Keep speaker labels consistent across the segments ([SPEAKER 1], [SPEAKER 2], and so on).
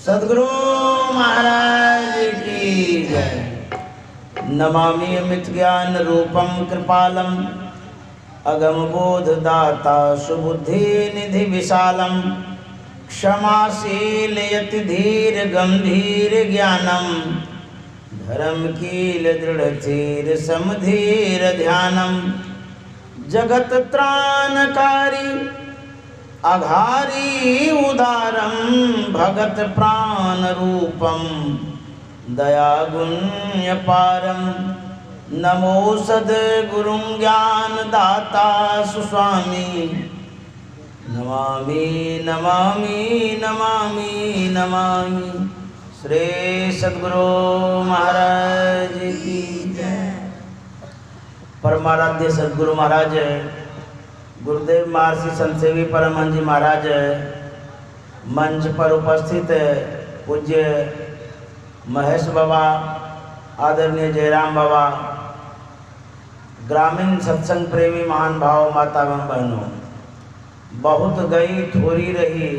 [SPEAKER 1] सद्गुरु महाराज की जय। नमामि अमित ज्ञान रूपम कृपालम अगम बोध दाता सुबुद्धि निधि विशालम क्षमाशील यति धीर गंभीर ज्ञानम धर्म कील दृढ़ धीर समधीर ध्यानम जगत त्राणकारी अघारी उदारम भगत प्राण रूपम दया गुण्य पारम नमो सद्गुरुं ज्ञान दाता सुस्वामी नमामि नमामि नमामि नमामि श्री सद्गुरु महाराज की जय। परमाराध्य सद्गुरु महाराज गुरुदेव महर्षि संतसेवी परमहंस जी महाराज, मंच पर उपस्थित पूज्य महेश बाबा, आदरणीय जयराम बाबा, ग्रामीण सत्संग प्रेमी महान भाव माता एवं बहनों, बहुत गई थोड़ी रही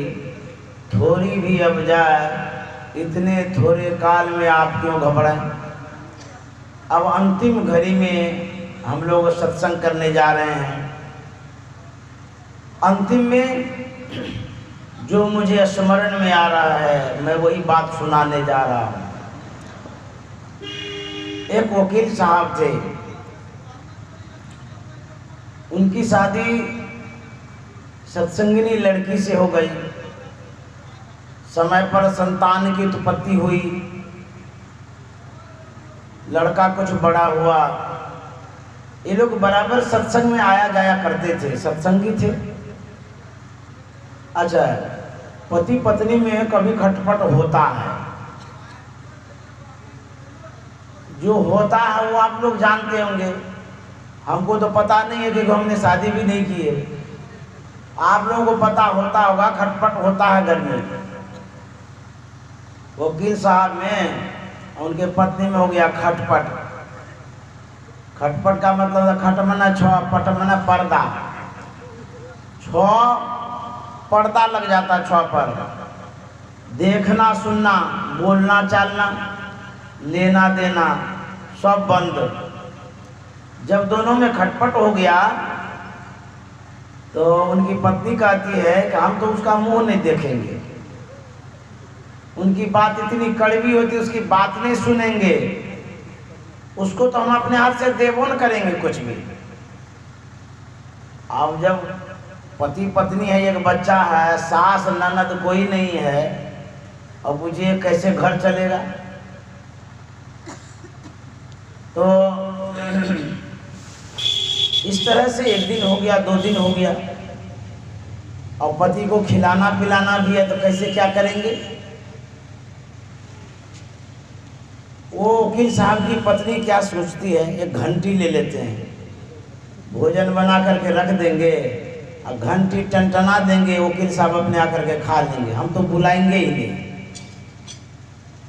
[SPEAKER 1] थोड़ी भी अब जाए, इतने थोड़े काल में आप क्यों घबराएं। अब अंतिम घड़ी में हम लोग सत्संग करने जा रहे हैं। अंतिम में जो मुझे स्मरण में आ रहा है मैं वही बात सुनाने जा रहा हूँ। एक वकील साहब थे, उनकी शादी सत्संगिनी लड़की से हो गई। समय पर संतान की उत्पत्ति हुई, लड़का कुछ बड़ा हुआ। ये लोग बराबर सत्संग में आया जाया करते थे, सत्संगी थे। अच्छा, पति पत्नी में कभी खटपट होता है, जो होता है वो आप लोग जानते होंगे। हमको तो पता नहीं है क्योंकि हमने शादी भी नहीं की है। आप लोगों को पता होता होगा, खटपट होता है घर में। वकील साहब में उनके पत्नी में हो गया खटपट। खटपट का मतलब खट मना छो, पट मना पर्दा। छो पर्दा लग जाता, छो पर देखना सुनना बोलना चालना लेना देना सब बंद। जब दोनों में खटपट हो गया तो उनकी पत्नी कहती है कि हम तो उसका मुंह नहीं देखेंगे, उनकी बात इतनी कड़वी होती, उसकी बात नहीं सुनेंगे, उसको तो हम अपने हाथ से देवो न करेंगे कुछ भी। अब जब पति पत्नी है, एक बच्चा है, सास ननद कोई नहीं है, अब मुझे कैसे घर चलेगा। तो इस तरह से एक दिन हो गया, 2 दिन हो गया, और पति को खिलाना पिलाना भी है तो कैसे क्या करेंगे। वो वकील साहब की पत्नी क्या सोचती है, एक घंटी ले लेते हैं, भोजन बना करके रख देंगे और घंटी टनटना देंगे, वकील साहब अपने आकर के खा लेंगे, हम तो बुलाएंगे ही नहीं,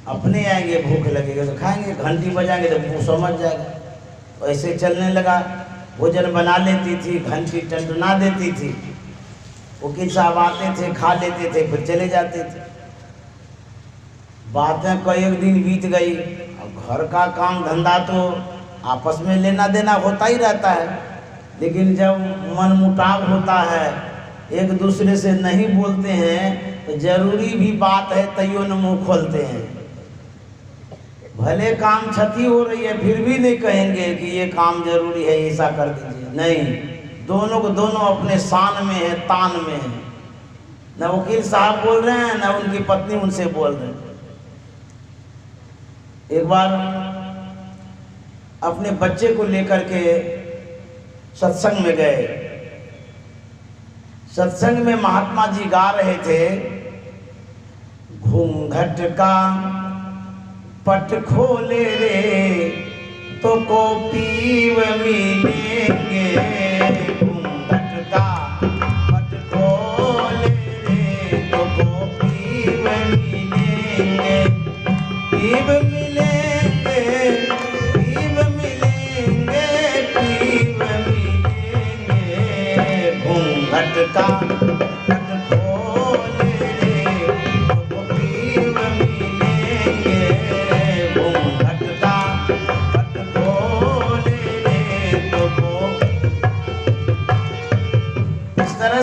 [SPEAKER 1] अपने आएंगे, भूख लगेगा तो खाएंगे, घंटी बजाएंगे तो मुँह समझ जाएगा। ऐसे चलने लगा, भोजन बना लेती थी, घंटी टनटना देती थी, वकील साहब आते थे, खा लेते थे, फिर चले जाते थे। बातें कई एक दिन बीत गई। अब घर का काम धंधा तो आपस में लेना देना होता ही रहता है, लेकिन जब मन मुटाव होता है, एक दूसरे से नहीं बोलते हैं तो जरूरी भी बात है तैयो न मुँह खोलते हैं। भले काम क्षति हो रही है फिर भी नहीं कहेंगे कि ये काम जरूरी है, ऐसा कर दीजिए, नहीं, दोनों को दोनों अपने शान में है, तान में है। न वकील साहब बोल रहे हैं न उनकी पत्नी उनसे बोल रहे हैं। एक बार अपने बच्चे को लेकर के सत्संग में गए। सत्संग में महात्मा जी गा रहे थे, घूंघट का पट खोले रे तो को पीव मिलेंगे, घूंघट का पट खोले रे तो को पीव मिलेंगे, पीव मिलेंगे, पीव मिलेंगे, पीव मिलेंगे, घूंघट का पट खोले रे तो को पीव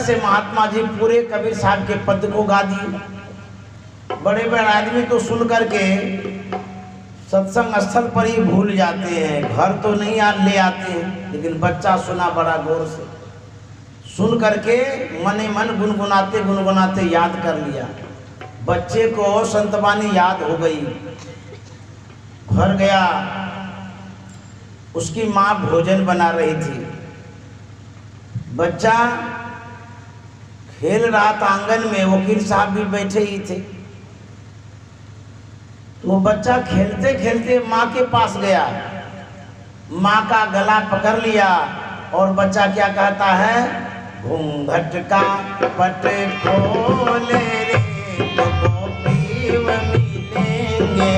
[SPEAKER 1] से महात्मा जी पूरे कबीर साहब के पद को गा दिए। बड़े बड़े आदमी तो सुन करके सत्संग स्थल पर ही भूल जाते हैं, घर तो नहीं ले आते हैं, लेकिन बच्चा सुना बड़ा गौर से, सुन करके मने मन गुनगुनाते गुनगुनाते याद कर लिया। बच्चे को संतवानी याद हो गई। घर गया, उसकी माँ भोजन बना रही थी। बच्चा खेल रहा था आंगन में, वकील साहब भी बैठे ही थे। वो बच्चा खेलते खेलते माँ के पास गया, माँ का गला पकड़ लिया और बच्चा क्या कहता है, घूंघट का पट खोले रे तो गोपीव मिलेंगे,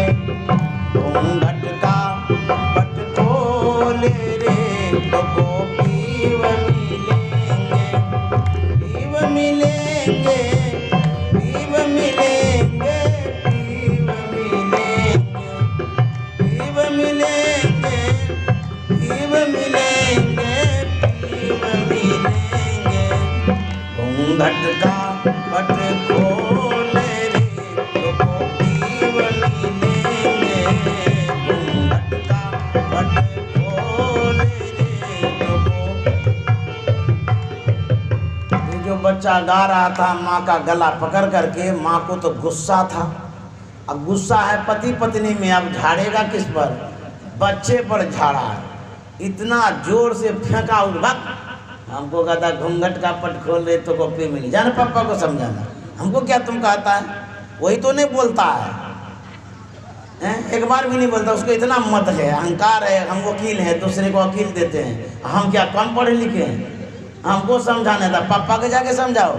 [SPEAKER 1] घूंघट का पट खोले रे तो गोपीव मिलेंगे, पीव मिलेंगे, पीव मिलेंगे, पीव मिलेंगे, पीव मिलेंगे, पीव मिलेंगे, घूंघट का पट खोले रे तो पीव मिलेंगे, घूंघट का पट खोले रे तो। ये जो बच्चा गा रहा था माँ का गला पकड़ करके, माँ को तो गुस्सा था। अब गुस्सा है पति पत्नी में, अब झाड़ेगा किस पर, बच्चे पर झाड़ा। इतना जोर से फेंका उधक, हमको कहता घूंघट का पट खोल रहे तो गोपी मिली। जाना पापा को समझाना, हमको क्या तुम कहता है, वही तो नहीं बोलता है, एक बार भी नहीं बोलता। उसको इतना मत है, अहंकार है, हम वकील हैं, दूसरे को वकील देते हैं, हम क्या कम पढ़े लिखे हैं, हमको समझाने था, पापा के जाके समझाओ।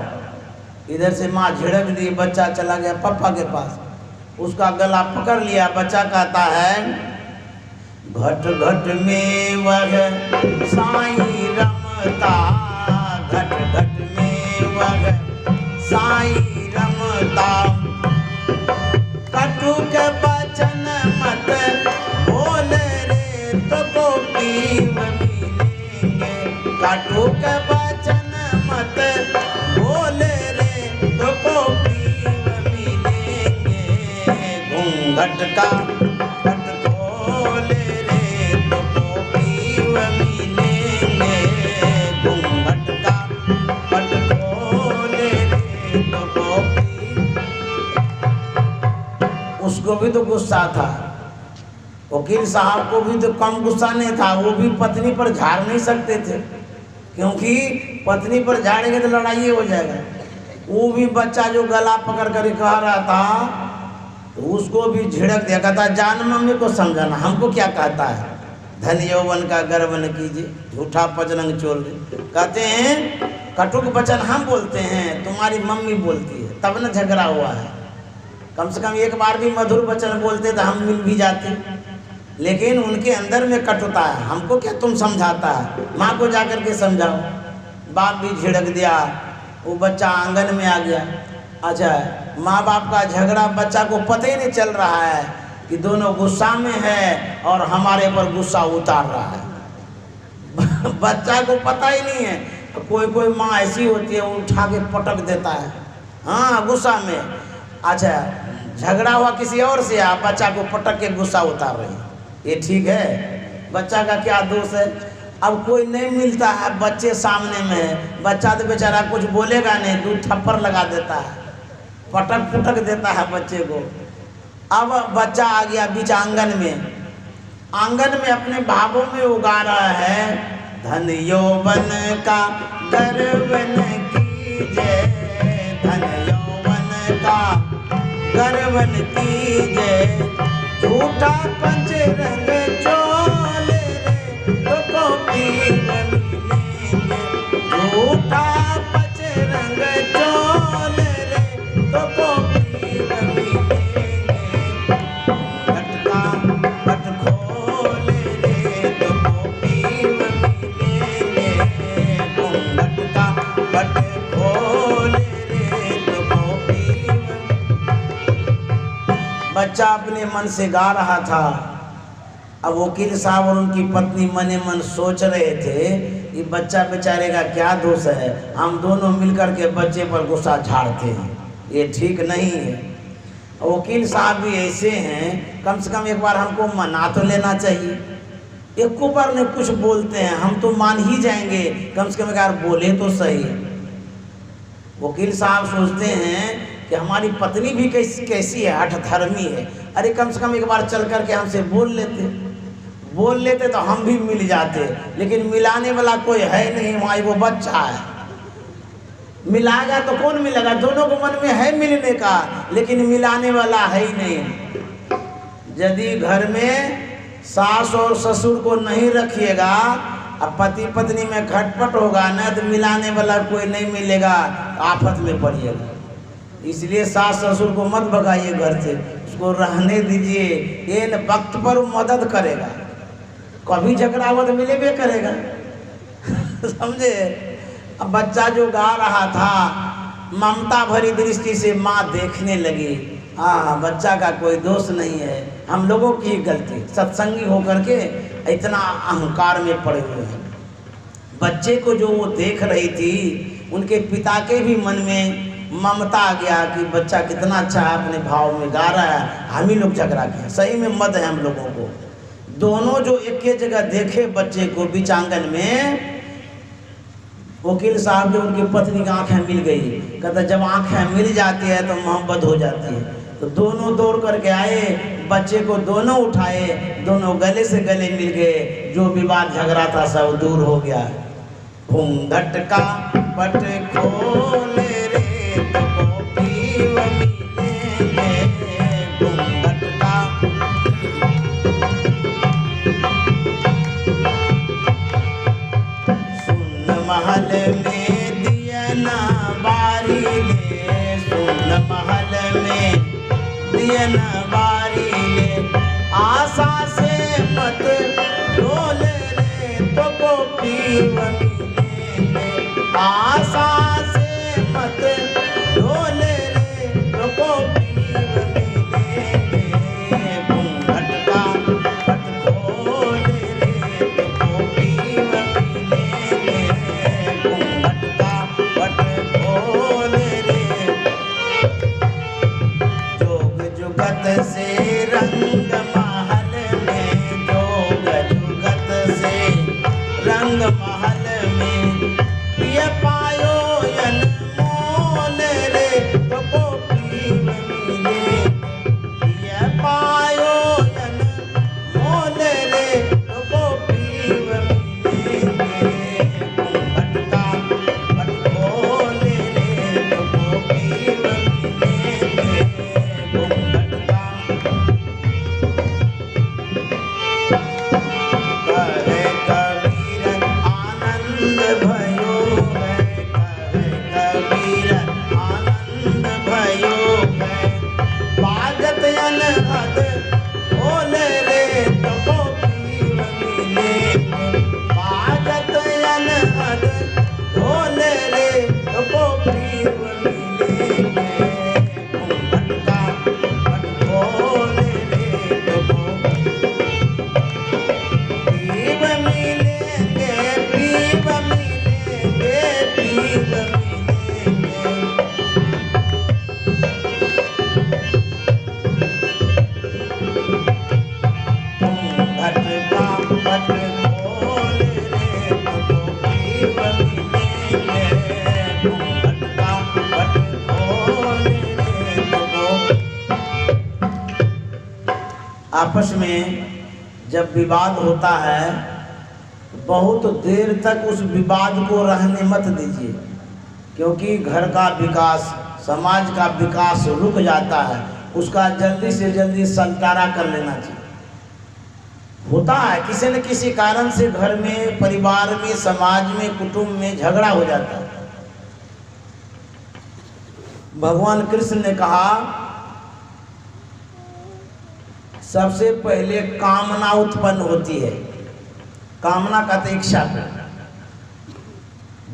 [SPEAKER 1] इधर से माँ झिड़क दी, बच्चा चला गया पापा के पास, उसका गला पकड़ लिया। बच्चा कहता है, घट घट में वह साईं रमता, घट घट में वह साईं रमता, कटुक बचन मत बोल रे तो गोपीव मिलेंगे, कटुक बचन मत बोल रे तो गोपीव मिलेंगे, घूंघट का पट खोले रे तो गोपीव मिलेंगे, घूंघट का पट खोले रे तो गोपी। उसको भी तो गुस्सा था, वकील साहब को भी तो कम गुस्सा नहीं था, वो भी पत्नी पर झाड़ नहीं सकते थे, क्योंकि पत्नी पर झाड़ेंगे तो लड़ाई हो जाएगा। वो भी बच्चा जो गला पकड़ कर कह रहा था, तो उसको भी झिड़क दिया, कहता जान मम्मी को समझाना, हमको क्या कहता है, धन यौवन का गर्व न कीजिए, झूठा पचरंग चोल रहे। कहते हैं कटुक वचन हम बोलते हैं, तुम्हारी मम्मी बोलती है, तब न झगड़ा हुआ है। कम से कम एक बार भी मधुर वचन बोलते तो हम मिल भी जाते, लेकिन उनके अंदर में कटुता है, हमको क्या तुम समझाता है, माँ को जाकर के समझाओ। बाप भी झिड़क दिया, वो बच्चा आंगन में आ गया। अच्छा, माँ बाप का झगड़ा बच्चा को पता ही नहीं चल रहा है कि दोनों गुस्सा में है और हमारे पर गुस्सा उतार रहा है। बच्चा को पता ही नहीं है। कोई कोई माँ ऐसी होती है, वो उठा के पटक देता है, हाँ गुस्सा में। अच्छा, झगड़ा हुआ किसी और से, आप बच्चा को पटक के गुस्सा उतार रही, ये ठीक है? बच्चा का क्या दोष है? अब कोई नहीं मिलता है, बच्चे सामने में है, बच्चा तो बेचारा कुछ बोलेगा नहीं, 2 थप्पड़ लगा देता है, पटक पुटक देता है बच्चे को। अब बच्चा आ गया बीच आंगन में, आंगन में अपने भावों में उगा रहा है, धन यौवन का गर्व न कीजिए, धन यौवन का गर्व न कीजिए, झूठा पंचरंग चोल रे तो गोपीव मिलेंगे, झूठा पंचरंग चोल रे तो गोपीव मिलेंगे, घट का पट खोले रे तो गोपीव मिलेंगे, घट का पट खोले रे तो गोपीव। बच्चा अपने मन से गा रहा था। अब वकील साहब और उनकी पत्नी मने मन सोच रहे थे, ये बच्चा बेचारे का क्या दोष है, हम दोनों मिलकर के बच्चे पर गुस्सा झाड़ते हैं, ये ठीक नहीं है। वकील साहब भी ऐसे हैं, कम से कम एक बार हमको मना तो लेना चाहिए। एक बार ने कुछ बोलते हैं हम तो मान ही जाएंगे, कम से कम एक बार बोले तो सही। वकील साहब सोचते हैं कि हमारी पत्नी भी कैसी है, हठधर्मी है, अरे कम से कम एक बार चल कर के हमसे बोल लेते तो हम भी मिल जाते, लेकिन मिलाने वाला कोई है नहीं, वहाँ वो बच्चा है। मिलाएगा तो कौन मिलेगा, दोनों को मन में है मिलने का, लेकिन मिलाने वाला है ही नहीं। यदि घर में सास और ससुर को नहीं रखिएगा, अब पति पत्नी में खटपट होगा ना, तो मिलाने वाला कोई नहीं मिलेगा, आफत में पड़िएगा। इसलिए सास ससुर को मत भगाइए घर से, उसको रहने दीजिए, ये न वक्त पर मदद करेगा, कभी झगड़ा हुआ तो मिलेबे करेगा। समझे। अब बच्चा जो गा रहा था, ममता भरी दृष्टि से माँ देखने लगी, हाँ बच्चा का कोई दोष नहीं है, हम लोगों की गलती, सत्संगी होकर के इतना अहंकार में पड़े हुए हैं। बच्चे को जो वो देख रही थी, उनके पिता के भी मन में ममता आ गया कि बच्चा कितना अच्छा है, अपने भाव में गा रहा है, हम ही लोग झगड़ा किया। सही में मद है हम लोगों को। दोनों जो एक ही जगह देखे बच्चे को बीच आंगन में, वकील साहब जो उनकी पत्नी की आंखें मिल गई, कहता जब आंखें मिल जाती है तो मोहब्बत हो जाती है। तो दोनों दौड़ करके आए, बच्चे को दोनों उठाए, दोनों गले से गले मिल गए, जो विवाद झगड़ा था सब दूर हो गया। घूंघट का पट खोले रे तो पीव मिलेंगे, घूंघट का सुन महल में दिया ना बारी ले, सुन महल में दिया ना बारी ले, आशा से मत डोल रे तो पीव मिलेंगे, आशा से मत डोल रे तो पीव मिलेंगे, घूंघट का पट खोल रे तो पीव मिलेंगे, घूंघट का पट खोल रे। जोग जुगत से रंग महल में, जोग जुगत से रंग महल में, ये पायो अनमोल रे तो पीव मिले, ये पायो अनमोल रे तो पीव मिलेंगे, घूंघट का पट खोल रे तो पीव मिलेंगे, घूंघट का। कहे कबीर आनंद भयो है, कहे कबीर आनंद भयो है, बाजत अनहद ढोल रे तो पीव मिलेंगे, बाजत अनहद ढोल रे तो पीव मिलेंगे, घूंघट का पट खोल रे तो पीव मिलेंगे, पीव मिलेंगे, पीव मिलेंगे। घूंघट का पट खोल रे तो पीव मिलेंगे, घूंघट का पट खोल रे तो। आपस में जब विवाद होता है, बहुत देर तक उस विवाद को रहने मत दीजिए, क्योंकि घर का विकास, समाज का विकास रुक जाता है, उसका जल्दी से जल्दी संतारा कर लेना चाहिए। होता है किसी न किसी कारण से घर में, परिवार में, समाज में, कुटुंब में झगड़ा हो जाता है। भगवान कृष्ण ने कहा सबसे पहले कामना उत्पन्न होती है, कामना का तो इच्छा को।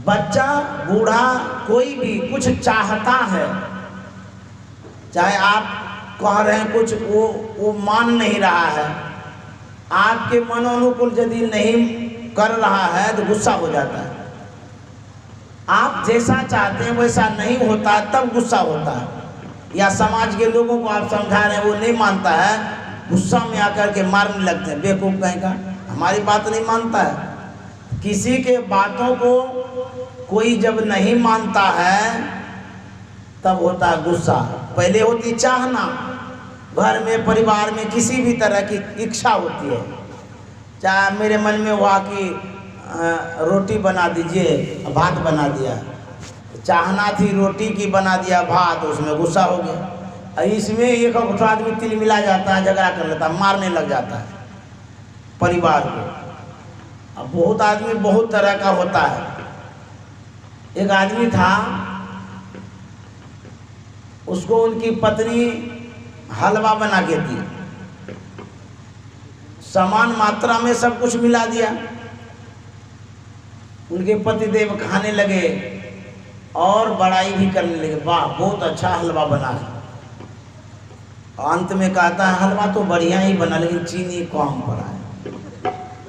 [SPEAKER 1] बच्चा बूढ़ा कोई भी कुछ चाहता है, चाहे आप कह रहे हैं कुछ, वो मान नहीं रहा है, आपके मनोनुकूल यदि नहीं कर रहा है तो गुस्सा हो जाता है। आप जैसा चाहते हैं वैसा नहीं होता तब गुस्सा होता है। या समाज के लोगों को आप समझा रहे हैं, वो नहीं मानता है, गुस्सा में आकर के मारने लगते हैं, बेवकूफ़ कहीं का, हमारी बात नहीं मानता है। किसी के बातों को कोई जब नहीं मानता है तब होता है गुस्सा। पहले होती चाहना, घर में परिवार में किसी भी तरह की इच्छा होती है, चाहे मेरे मन में हुआ कि रोटी बना दीजिए, भात बना दिया, चाहना थी रोटी की, बना दिया भात, उसमें गुस्सा हो गया। इसमें एक आदमी तिल मिला जाता है, झगड़ा कर लेता है, मारने लग जाता है परिवार को। अब बहुत आदमी बहुत तरह का होता है। एक आदमी था, उसको उनकी पत्नी हलवा बना के दी, समान मात्रा में सब कुछ मिला दिया। उनके पतिदेव खाने लगे और बड़ाई भी करने लगे, वाह बहुत अच्छा हलवा बना है। अंत में कहता है हलवा तो बढ़िया ही बना लेकिन चीनी कम पड़ा है।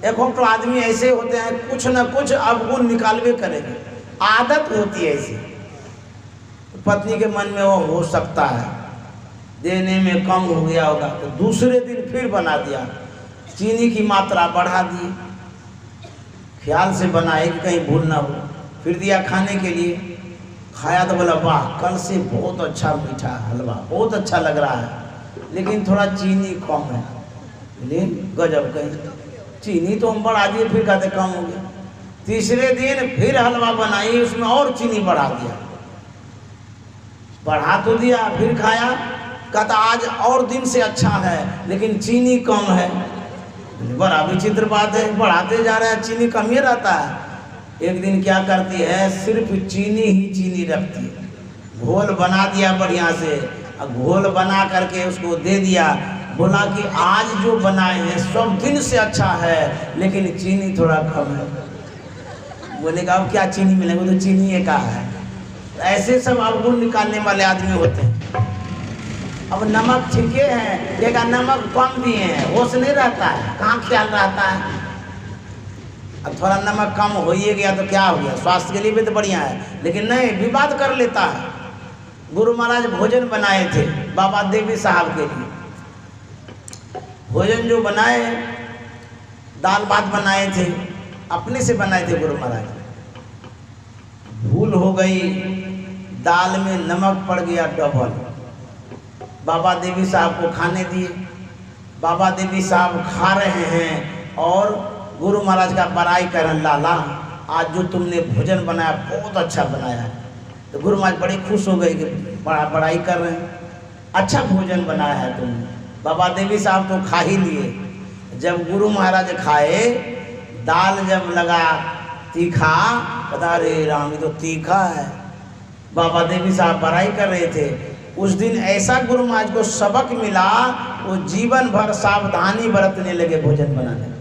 [SPEAKER 1] एक तो आदमी ऐसे होते हैं, कुछ न कुछ अवगुण निकालवे करेंगे, आदत होती है ऐसी। पत्नी के मन में वो हो सकता है देने में कम हो गया होगा, तो दूसरे दिन फिर बना दिया, चीनी की मात्रा बढ़ा दी, ख्याल से बनाए कि कहीं भूल ना हो। फिर दिया खाने के लिए, खाया तो बोला वाह कल से बहुत अच्छा मीठा हलवा, बहुत अच्छा लग रहा है, लेकिन थोड़ा चीनी कम है। लेकिन गजब कहीं चीनी तो हम बढ़ा दिए, फिर कहते कम हो गया। तीसरे दिन फिर हलवा बनाई, उसमें और चीनी बढ़ा दिया, बढ़ा तो दिया, फिर खाया, कहता आज और दिन से अच्छा है लेकिन चीनी कम है। बड़ा विचित्र बात है, बढ़ाते जा रहे हैं चीनी कम ही रहता है। एक दिन क्या करती है, सिर्फ चीनी ही चीनी रखती है, घोल बना दिया बढ़िया से, घोल बना करके उसको दे दिया, बोला कि आज जो बनाए हैं सब दिन से अच्छा है लेकिन चीनी थोड़ा कम है। बोले का अब क्या चीनी मिलेगा, तो चीनी का है। ऐसे सब अवगुण निकालने वाले आदमी होते हैं। अब नमक ठीके है, देखा नमक कम दिए हैं, होश नहीं रहता है, कहाँ ख्याल रहता है। अब थोड़ा नमक कम हो ही गया तो क्या हो गया, स्वास्थ्य के लिए भी तो बढ़िया है, लेकिन नहीं, विवाद कर लेता है। गुरु महाराज भोजन बनाए थे बाबा देवी साहब के लिए, भोजन जो बनाए, दाल भात बनाए थे, अपने से बनाए थे गुरु महाराज। भूल हो गई, दाल में नमक पड़ गया डबल, बाबा देवी साहब को खाने दिए। बाबा देवी साहब खा रहे हैं और गुरु महाराज का बड़ाई कर रहे हैं, लाला आज जो तुमने भोजन बनाया बहुत अच्छा बनाया है। तो गुरु महाराज बड़े खुश हो गए कि बड़ाई कर रहे हैं, अच्छा भोजन बनाया है तुमने। बाबा देवी साहब तो खा ही लिए। जब गुरु महाराज खाए, दाल जब लगा तीखा, पता रे राम ये तो तीखा है। बाबा देवी साहब बड़ाई कर रहे थे। उस दिन ऐसा गुरु महाराज को सबक मिला, वो जीवन भर सावधानी बरतने लगे भोजन बनाने।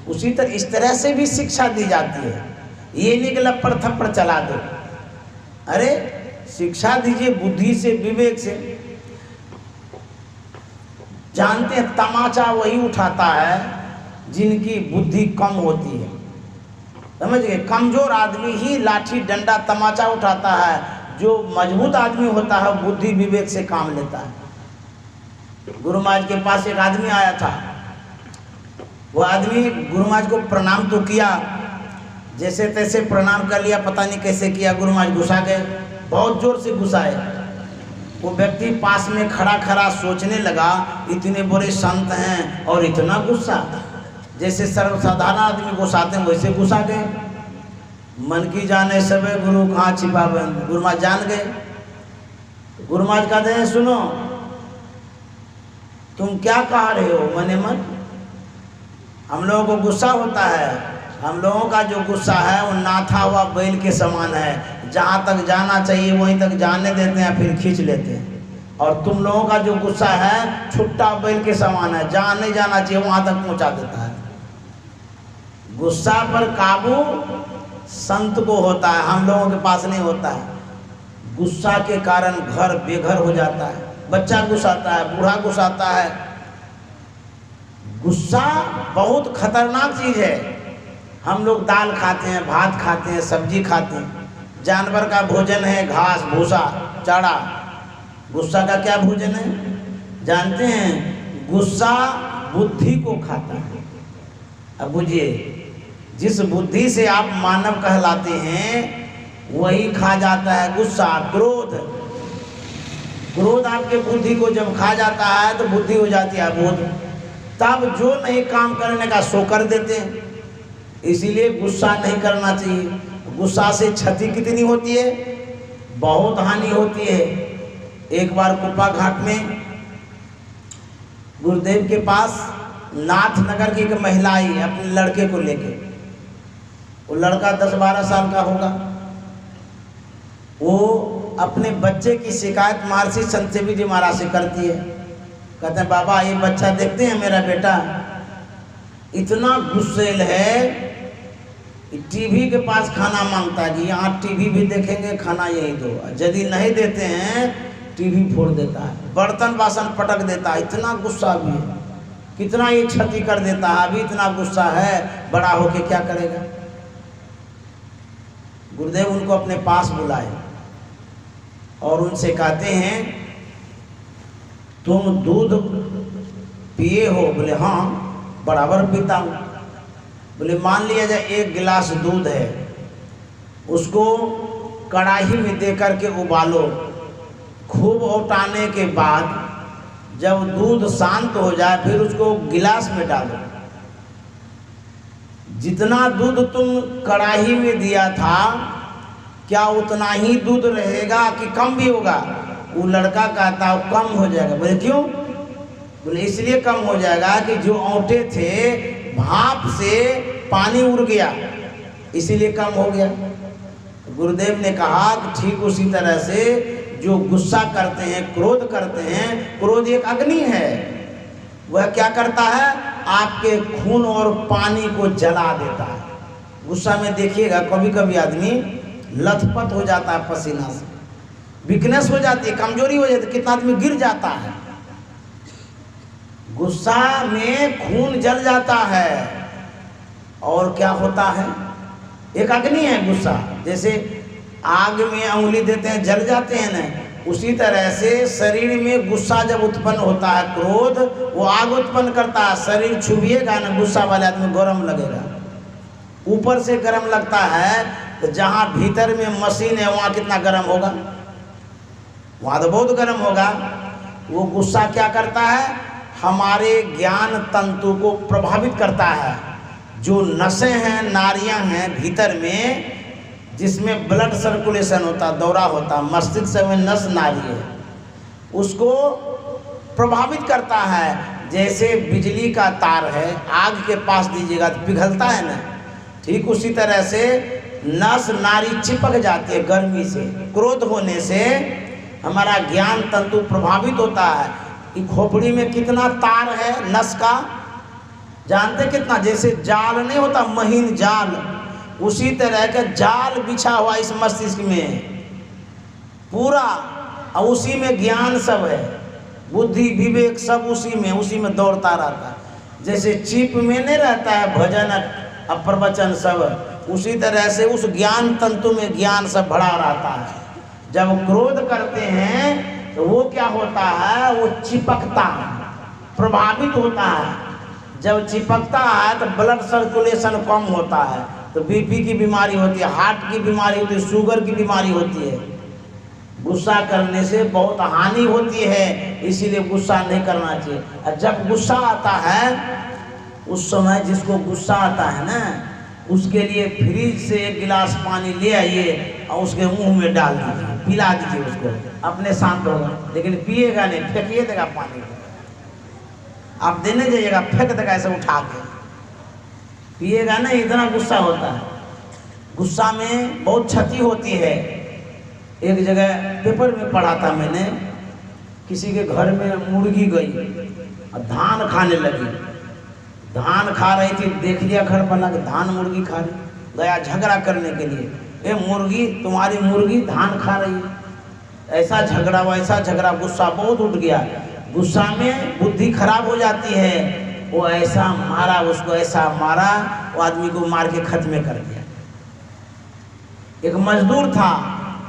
[SPEAKER 1] उसी तरह इस तरह से भी शिक्षा दी जाती है, ये नहीं कि लपड़ थप्पड़ चला दो। अरे शिक्षा दीजिए बुद्धि से, विवेक से। जानते हैं तमाचा वही उठाता है जिनकी बुद्धि कम होती है, समझ गए। कमजोर आदमी ही लाठी डंडा तमाचा उठाता है, जो मजबूत आदमी होता है बुद्धि विवेक से काम लेता है। गुरु महाराज के पास एक आदमी आया था, वो आदमी गुरु महाराज को प्रणाम तो किया, जैसे तैसे प्रणाम कर लिया, पता नहीं कैसे किया, गुरु महाराज गुस्सा गए, बहुत जोर से गुस्साए। वो व्यक्ति पास में खड़ा खड़ा सोचने लगा, इतने बड़े संत हैं और इतना गुस्सा, जैसे सर्वसाधारण आदमी गुस्साते हैं वैसे गुस्सा गए। मन की जाने सबे गुरु कहाँ छिपा बंद, गुरु महाराज जान गए। गुरु महाराज कहते हैं सुनो, तुम क्या कह रहे हो मने मन। हम लोगों को गुस्सा होता है, हम लोगों का जो गुस्सा है वो नाथा हुआ बैल के समान है, जहाँ तक जाना चाहिए वहीं तक जाने देते हैं फिर खींच लेते हैं। और तुम लोगों का जो गुस्सा है छुट्टा बैल के समान है, जहाँ नहीं जाना चाहिए वहाँ तक पहुँचा देता है। गुस्सा पर काबू संत को होता है, हम लोगों के पास नहीं होता है। गुस्सा के कारण घर बेघर हो जाता है, बच्चा गुस्साता है, बूढ़ा गुस्साता है। गुस्सा बहुत खतरनाक चीज़ है। हम लोग दाल खाते हैं, भात खाते हैं, सब्जी खाते हैं। जानवर का भोजन है घास भूसा चारा। गुस्सा का क्या भोजन है जानते हैं? गुस्सा बुद्धि को खाता है। अब बुझिए, जिस बुद्धि से आप मानव कहलाते हैं वही खा जाता है गुस्सा, क्रोध। क्रोध आपके बुद्धि को जब खा जाता है तो बुद्धि हो जाती है अबोध। तब जो नहीं काम करने का सो कर देते हैं। इसीलिए गुस्सा नहीं करना चाहिए। गुस्सा से क्षति कितनी होती है? बहुत हानि होती है। एक बार कुप्पा घाट में गुरुदेव के पास नाथनगर की एक महिला आई अपने लड़के को लेके। वो लड़का 10-12 साल का होगा। वो अपने बच्चे की शिकायत महर्षि संत सेवी जी महाराज से करती है। कहते हैं बाबा ये बच्चा देखते हैं मेरा बेटा इतना गुस्सेल है, टीवी के पास खाना मांगता है कि यहाँ टीवी भी देखेंगे, खाना यही दो। यदि नहीं देते हैं टीवी फोड़ देता है, बर्तन बासन पटक देता है। इतना गुस्सा भी है, कितना ये क्षति कर देता है। अभी इतना गुस्सा है, बड़ा होके क्या करेगा? गुरुदेव उनको अपने पास बुलाए और उनसे कहते हैं तुम दूध पिए हो? बोले हाँ बराबर पीता हूँ। बोले मान लिया जाए 1 गिलास दूध है, उसको कढ़ाई में दे करके उबालो। खूब उटाने के बाद जब दूध शांत हो जाए फिर उसको गिलास में डालो। जितना दूध तुम कढ़ाई में दिया था क्या उतना ही दूध रहेगा कि कम भी होगा? वो लड़का कहता है कम हो जाएगा। बोले क्यों? बोले इसलिए कम हो जाएगा कि जो औंटे थे भाप से पानी उड़ गया, इसीलिए कम हो गया। गुरुदेव ने कहा कि ठीक उसी तरह से जो गुस्सा करते हैं, क्रोध करते हैं, क्रोध एक अग्नि है। वह क्या करता है? आपके खून और पानी को जला देता है। गुस्सा में देखिएगा कभी कभी आदमी लथपथ हो जाता है, पसीना से वीकनेस हो जाती है, कमजोरी हो जाती है, कितना आदमी गिर जाता है। गुस्सा में खून जल जाता है। और क्या होता है? एक अग्नि है गुस्सा। जैसे आग में अंगुली देते हैं जल जाते हैं ना, उसी तरह से शरीर में गुस्सा जब उत्पन्न होता है, क्रोध वो आग उत्पन्न करता है। शरीर छुबिएगा ना गुस्सा वाले आदमी गर्म लगेगा, ऊपर से गर्म लगता है। तो जहाँ भीतर में मशीन है वहाँ कितना गर्म होगा? वहाँ तो बहुत गर्म होगा। वो गुस्सा क्या करता है? हमारे ज्ञान तंतु को प्रभावित करता है। जो नसें हैं, नाड़ियाँ हैं भीतर में, जिसमें ब्लड सर्कुलेशन होता, दौरा होता, मस्तिष्क में नस नाड़ी है, उसको प्रभावित करता है। जैसे बिजली का तार है, आग के पास दीजिएगा तो पिघलता है ना, ठीक उसी तरह से नस नाड़ी चिपक जाती है गर्मी से। क्रोध होने से हमारा ज्ञान तंतु प्रभावित होता है। कि खोपड़ी में कितना तार है नस का, जानते कितना? जैसे जाल नहीं होता महीन जाल, उसी तरह का जाल बिछा हुआ इस मस्तिष्क में पूरा, और उसी में ज्ञान सब है, बुद्धि विवेक सब उसी में दौड़ता रहता है। जैसे चिप में नहीं रहता है भजन और प्रवचन सब, उसी तरह से उस ज्ञान तंतु में ज्ञान सब भरा रहता है। जब क्रोध करते हैं तो वो क्या होता है? वो चिपकता है, प्रभावित होता है। जब चिपकता है तो ब्लड सर्कुलेशन कम होता है, तो बीपी की बीमारी होती है, हार्ट की बीमारी होती है, शुगर की बीमारी होती है। गुस्सा करने से बहुत हानि होती है, इसीलिए गुस्सा नहीं करना चाहिए। और जब गुस्सा आता है उस समय जिसको गुस्सा आता है ना, उसके लिए फ्रिज से 1 गिलास पानी ले आइए और उसके मुंह में डाल दीजिए, पिला दीजिए उसको, अपने शांत होगा। लेकिन पिएगा नहीं, फेंकिए देगा पानी को। आप देने जाइएगा फेंक देगा ऐसे उठा के, पिएगा नहीं, इतना गुस्सा होता है। गुस्सा में बहुत क्षति होती है। एक जगह पेपर में पढ़ा था मैंने, किसी के घर में मुर्गी गई और धान खाने लगी। धान खा रही थी, देख लिया घर वाला कि धान मुर्गी खा रही, गया झगड़ा करने के लिए, ए मुर्गी, तुम्हारी मुर्गी धान खा रही है। ऐसा झगड़ा वैसा झगड़ा, गुस्सा बहुत उठ गया। गुस्सा में बुद्धि खराब हो जाती है। वो ऐसा मारा उसको, ऐसा मारा वो आदमी को मार के खत्म कर दिया। एक मजदूर था,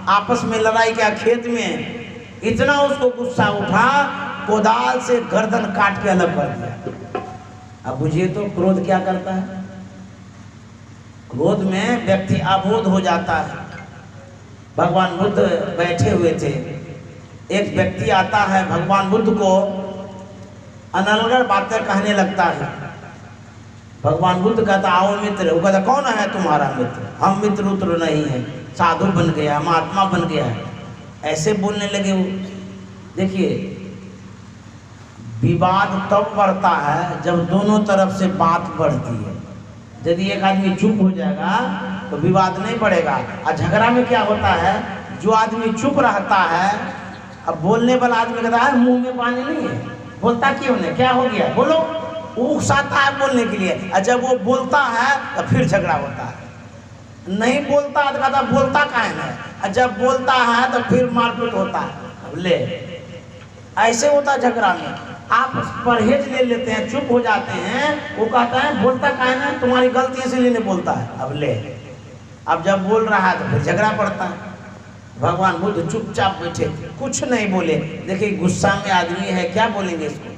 [SPEAKER 1] आपस में लड़ाई किया खेत में, इतना उसको गुस्सा उठा, कोदाल से गर्दन काट के अलग कर दिया। अब बुझिए तो क्रोध क्या करता है। क्रोध में व्यक्ति अबोध हो जाता है। भगवान बुद्ध बैठे हुए थे, एक व्यक्ति आता है, भगवान बुद्ध को अनर्गल बातें कहने लगता है। भगवान बुद्ध कहता आओ मित्र। वो कहता कौन है तुम्हारा मित्र? हम मित्र उत्र नहीं है, साधु बन गया, महात्मा बन गया है, ऐसे बोलने लगे वो। देखिए, विवाद तब बढ़ता है जब दोनों तरफ से बात बढ़ती है। यदि एक आदमी चुप हो जाएगा तो विवाद नहीं बढ़ेगा। और झगड़ा में क्या होता है, जो आदमी चुप रहता है, अब बोलने वाला आदमी कहता है मुंह में पानी नहीं है, बोलता क्यों नहीं, क्या हो गया, बोलो, उकसाता है बोलने के लिए। और जब वो बोलता है तो फिर झगड़ा होता है। नहीं बोलता है तो कहता बोलता काहे नहीं, और जब बोलता है तो फिर मारपीट होता है। ले, ऐसे होता है झगड़ा में। आप परहेज ले लेते हैं, चुप हो जाते हैं, वो कहता है बोलता काहे नहीं, तुम्हारी गलती इसलिए नहीं बोलता है। अब ले, अब जब बोल रहा है तो फिर झगड़ा पड़ता है। भगवान बुद्ध चुपचाप बैठे, कुछ नहीं बोले। देखिए, गुस्सा में आदमी है, क्या बोलेंगे इसको।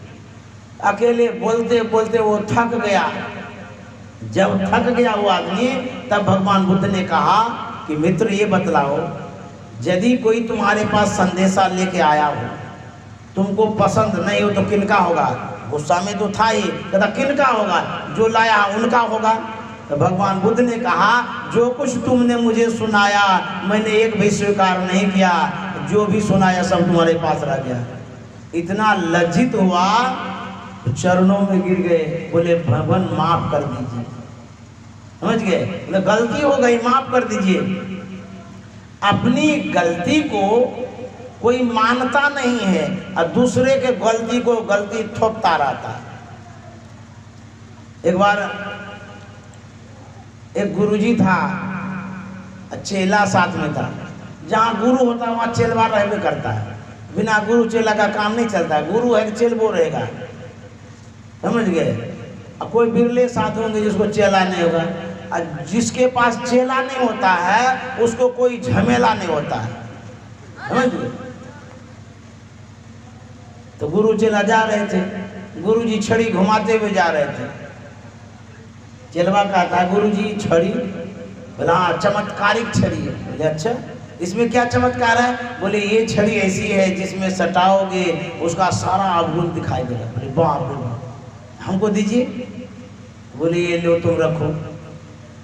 [SPEAKER 1] अकेले बोलते बोलते वो थक गया। जब थक गया वो आदमी, तब भगवान बुद्ध ने कहा कि मित्र ये बतलाओ, यदि कोई तुम्हारे पास संदेशा लेके आया हो, तुमको पसंद नहीं हो तो किनका होगा? गुस्सा में तो था ही, कहता किनका होगा? जो लाया उनका होगा। तो भगवान बुद्ध ने कहा जो कुछ तुमने मुझे सुनाया मैंने एक भी स्वीकार नहीं किया, जो भी सुनाया सब तुम्हारे पास रह गया। इतना लज्जित हुआ, चरणों में गिर गए, बोले भगवान माफ कर दीजिए। समझ गए, बोले गलती हो गई, माफ कर दीजिए। अपनी गलती को कोई मानता नहीं है और दूसरे के गलती को गलती थोपता रहता है। एक बार एक गुरुजी था, चेला साथ में था। जहाँ गुरु होता है वहाँ चेलवा रहबे करता है। बिना गुरु चेला का काम नहीं चलता है। गुरु है कि चेलबो रहेगा। समझ गए। अब कोई बिरले साधु होंगे जिसको चेला नहीं होगा, और जिसके पास चेला नहीं होता है उसको कोई झमेला नहीं होता है। समझ गए। तो गुरु चेला जा रहे थे, गुरुजी छड़ी घुमाते हुए जा रहे थे। चेलवा कहता है गुरुजी छड़ी? बोला हाँ, चमत्कारिक छड़ी है। बोले अच्छा, इसमें क्या चमत्कार है? बोले ये छड़ी ऐसी है जिसमें सटाओगे उसका सारा अवगुण दिखाई देगा। बोले बाप रे बाप, हमको दीजिए। बोले ये लो तुम रखो।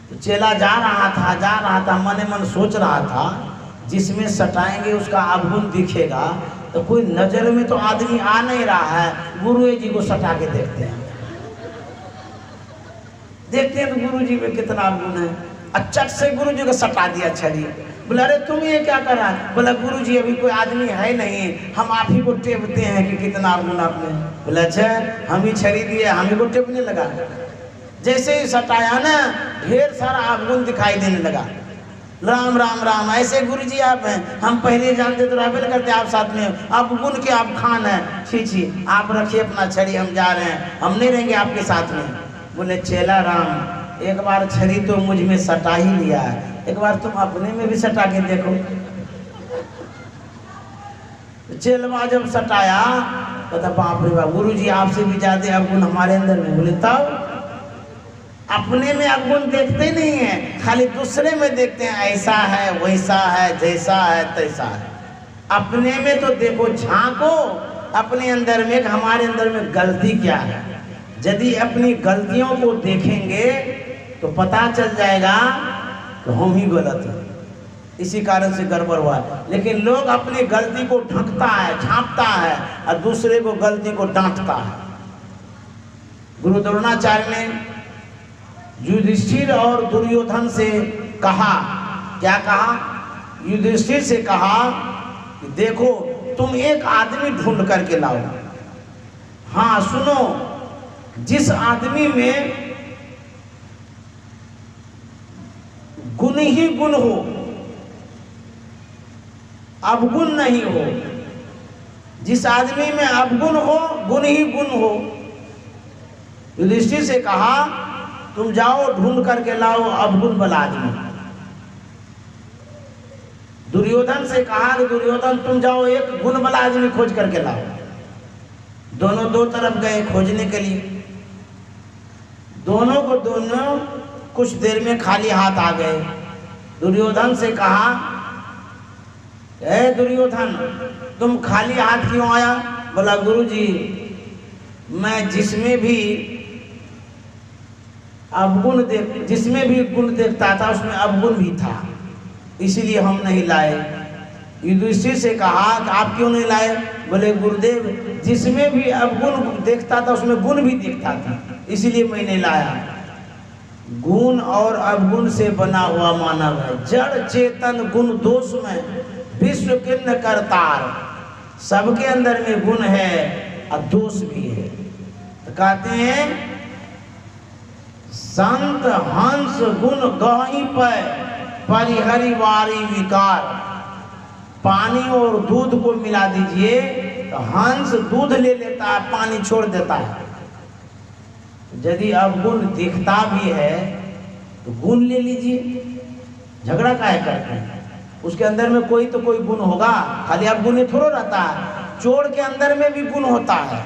[SPEAKER 1] तो चेला जा रहा था, मने मन सोच रहा था जिसमें सटाएंगे उसका अवगुण दिखेगा, तो कोई नजर में तो आदमी आ नहीं रहा है। गुरु जी को सटा के देखते हैं तो गुरु जी में कितना अवगुण है। अचट से गुरु जी को सटा दिया छड़ी। बोला अरे तुम ये क्या कर रहा है? बोला गुरु जी अभी कोई आदमी है नहीं, हम आप ही को टेपते हैं कि कितना अवगुण आपने। बोला अच्छा, हम ही छड़ी दिए, हम ही को टेपने लगा। जैसे ही सटाया ना, ढेर सारा अवगुण दिखाई देने लगा। राम राम राम, ऐसे गुरुजी आप हैं, हम पहले जानते तो रहबे करते आप साथ में, अब गुण के आप खान है। छी आप रखिए अपना छड़ी, हम जा रहे हैं, हम नहीं रहेंगे आपके साथ में। बोले चेला राम, एक बार छड़ी तो मुझ में सटा ही लिया है, एक बार तुम अपने में भी सटा के देखो। चेलवा जब सटाया तो बाप रे बाप, गुरुजी आपसे भी ज्यादा अवगुण हमारे अंदर में। बोले तब अपने में अवगुण देखते नहीं है, खाली दूसरे में देखते हैं, ऐसा है वैसा है, जैसा है तैसा है। अपने में तो देखो, झांको अपने अंदर में, हमारे अंदर में गलती क्या है। यदि अपनी गलतियों को देखेंगे तो पता चल जाएगा कि हम ही गलत हैं, इसी कारण से गड़बड़ हुआ है। लेकिन लोग अपनी गलती को ढकता है, झांपता है, और दूसरे को गलती को डांटता है। गुरु द्रोणाचार्य ने युधिष्ठिर और दुर्योधन से कहा, क्या कहा? युधिष्ठिर से कहा कि देखो तुम एक आदमी ढूंढ करके लाओ। हाँ सुनो, जिस आदमी में गुण ही गुण हो, अवगुण नहीं हो, जिस आदमी में अवगुण हो, गुण ही गुण हो। युधिष्ठिर से कहा तुम जाओ ढूंढ करके लाओ अवगुण वाला आदमी। दुर्योधन से कहा कि दुर्योधन तुम जाओ एक गुण वाला आदमी खोज करके लाओ। दोनों दो तरफ गए खोजने के लिए। दोनों को दोनों कुछ देर में खाली हाथ आ गए। दुर्योधन से कहा, ए दुर्योधन तुम खाली हाथ क्यों आया? बोला गुरुजी मैं जिसमें भी गुण देखता था उसमें अवगुण भी था, इसीलिए हम नहीं लाए। युधिष्ठिर से कहा कि आप क्यों नहीं लाए? बोले गुरुदेव जिसमें भी अवगुण देखता था उसमें गुण भी दिखता था, इसीलिए मैं नहीं लाया। गुण और अवगुण से बना हुआ मानव है, जड़ चेतन गुण दोष में विश्व किन्न करतार। सबके अंदर में गुण है और दोष भी है। तो कहते हैं संत हंस गुण गही पर परिहरिवारी विकार। पानी और दूध को मिला दीजिए तो हंस दूध ले लेता है, पानी छोड़ देता है। यदि अवगुण दिखता भी है तो गुण ले लीजिए, झगड़ा काहे करते हैं? उसके अंदर में कोई तो कोई गुण होगा, खाली अवगुण थोड़ा रहता है। चोर के अंदर में भी गुण होता है,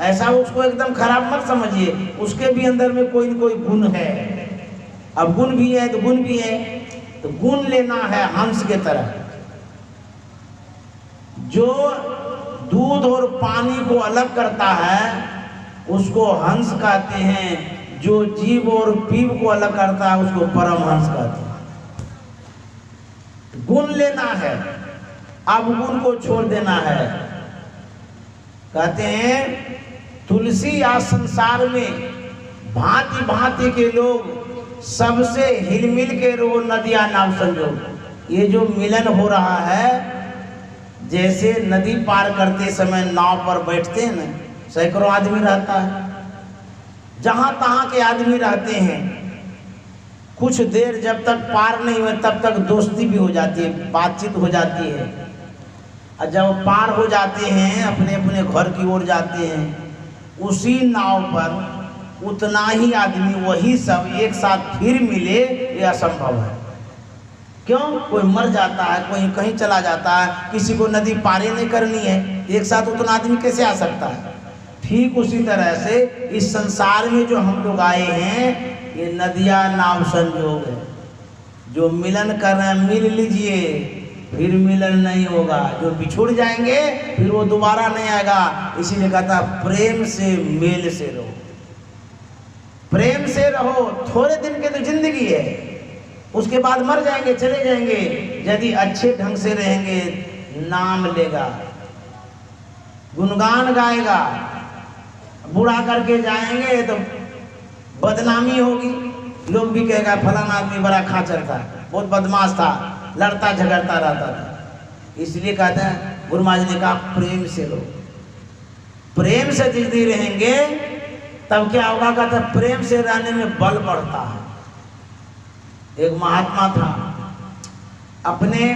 [SPEAKER 1] ऐसा उसको एकदम खराब मत समझिए, उसके भी अंदर में कोई न कोई गुण है। अवगुण भी है तो गुण भी है, तो गुण लेना है हंस के तरह। जो दूध और पानी को अलग करता है उसको हंस कहते हैं, जो जीव और पीव को अलग करता है उसको परमहंस कहते हैं। गुण लेना है, अवगुण को छोड़ देना है। कहते हैं तुलसी या संसार में भांति भांति के लोग सबसे हिलमिल के रो नदिया नाव संजोग। ये जो मिलन हो रहा है, जैसे नदी पार करते समय नाव पर बैठते हैं ना, सैकड़ों आदमी रहता है, जहां तहां के आदमी रहते हैं। कुछ देर जब तक पार नहीं हुए तब तक दोस्ती भी हो जाती है, बातचीत हो जाती है। और जब पार हो जाते हैं अपने अपने घर की ओर जाते हैं, उसी नाव पर उतना ही आदमी वही सब एक साथ फिर मिले, ये असंभव है। क्यों? कोई मर जाता है, कोई कहीं चला जाता है, किसी को नदी पारी नहीं करनी है, एक साथ उतना आदमी कैसे आ सकता है? ठीक उसी तरह से इस संसार में जो हम लोग आए हैं ये नदिया नाव संजोग है। जो मिलन कर रहे हैं मिल लीजिए, फिर मिलन नहीं होगा। जो बिछुड़ जाएंगे फिर वो दोबारा नहीं आएगा। इसीलिए कहता प्रेम से मेल से रहो, प्रेम से रहो। थोड़े दिन की तो जिंदगी है, उसके बाद मर जाएंगे, चले जाएंगे। यदि अच्छे ढंग से रहेंगे नाम लेगा, गुणगान गाएगा। बुरा करके जाएंगे तो बदनामी होगी, लोग भी कहेगा फलाना आदमी बड़ा खाचर था, बहुत बदमाश था, लड़ता झगड़ता रहता था। इसलिए कहते हैं गुरु महाराज ने कहा प्रेम से रहो। प्रेम से जिंदगी रहेंगे तब क्या होगा? कहता प्रेम से रहने में बल बढ़ता है। एक महात्मा था, अपने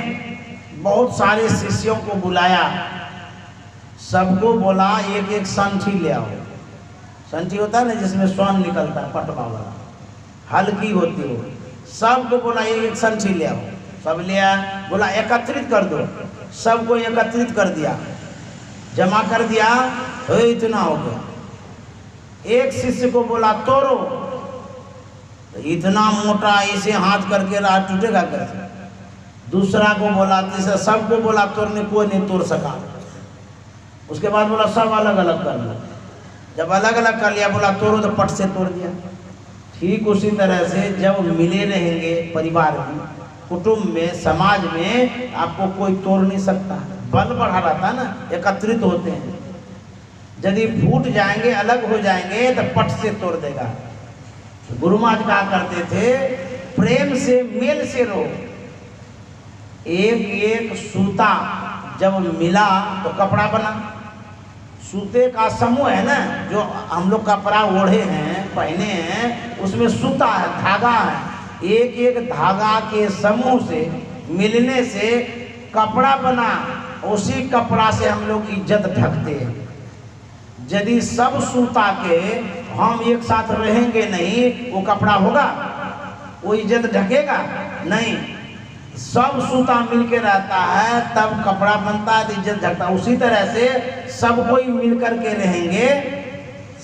[SPEAKER 1] बहुत सारे शिष्यों को बुलाया, सबको बोला एक एक संठी ले आओ। संठी होता है ना जिसमें स्वर्ण निकलता है, पटवा वाला, हल्की होती हो। सबको बोला एक एक संठी ले आओ। सब ले आया। बोला एकत्रित कर दो, सबको एकत्रित कर दिया, जमा कर दिया, तो इतना हो गया। एक शिष्य को बोला तोड़ो, तो इतना मोटा इसे हाथ करके रहा, टूटेगा कैसे? दूसरा को बोला, तीसरा, सबको बोला तोड़ने, कोई नहीं तोड़ सका। उसके बाद बोला सब अलग अलग कर लो। जब अलग अलग कर लिया, बोला तोड़ो, तो पट से तोड़ दिया। ठीक उसी तरह से जब मिले रहेंगे परिवार में, कुटुंब में, समाज में, आपको कोई तोड़ नहीं सकता। बल बढ़ा रहता है ना, एकत्रित होते हैं। यदि फूट जाएंगे, अलग हो जाएंगे, तो पट से तोड़ देगा। गुरु महाराज कहा करते थे प्रेम से मेल से रहो। एक एक सूता जब मिला तो कपड़ा बना। सूते का समूह है ना, जो हम लोग कपड़ा ओढ़े हैं, पहने हैं, उसमें सूता है, धागा है। एक एक धागा के समूह से मिलने से कपड़ा बना। उसी कपड़ा से हम लोग इज्जत ढकते हैं। यदि सब सूता के हम एक साथ रहेंगे नहीं, वो कपड़ा होगा, वो इज्जत ढकेगा नहीं। सब सूता मिलके रहता है तब कपड़ा बनता है, तो इज्जत ढकता है। उसी तरह से सब कोई मिल करके रहेंगे,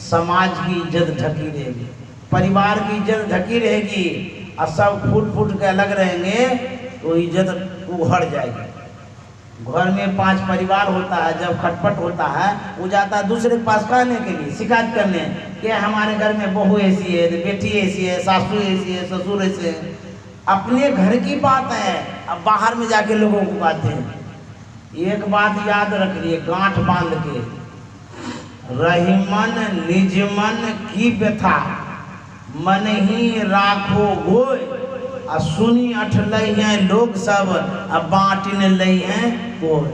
[SPEAKER 1] समाज की इज्जत ढकी रहेगी, परिवार की इज्जत ढकी रहेगी। और सब फूट फूट के अलग रहेंगे तो इज्जत उखड़ जाएगी। घर में 5 परिवार होता है, जब खटपट होता है वो जाता है दूसरे के पास कहने के लिए, शिकायत करने कि हमारे घर में बहू ऐसी है, बेटी ऐसी है, सासू ऐसी है, ससुर ऐसे है। अपने घर की बात है, अब बाहर में जाके लोगों को कहते हैं। एक बात याद रखिए, गांठ बांध के, रहीमन निजमन की व्यथा मन ही राखो गोय, आ सुनी अठ लई हैं लोग सब, अब बांटिन लई हैं कोई।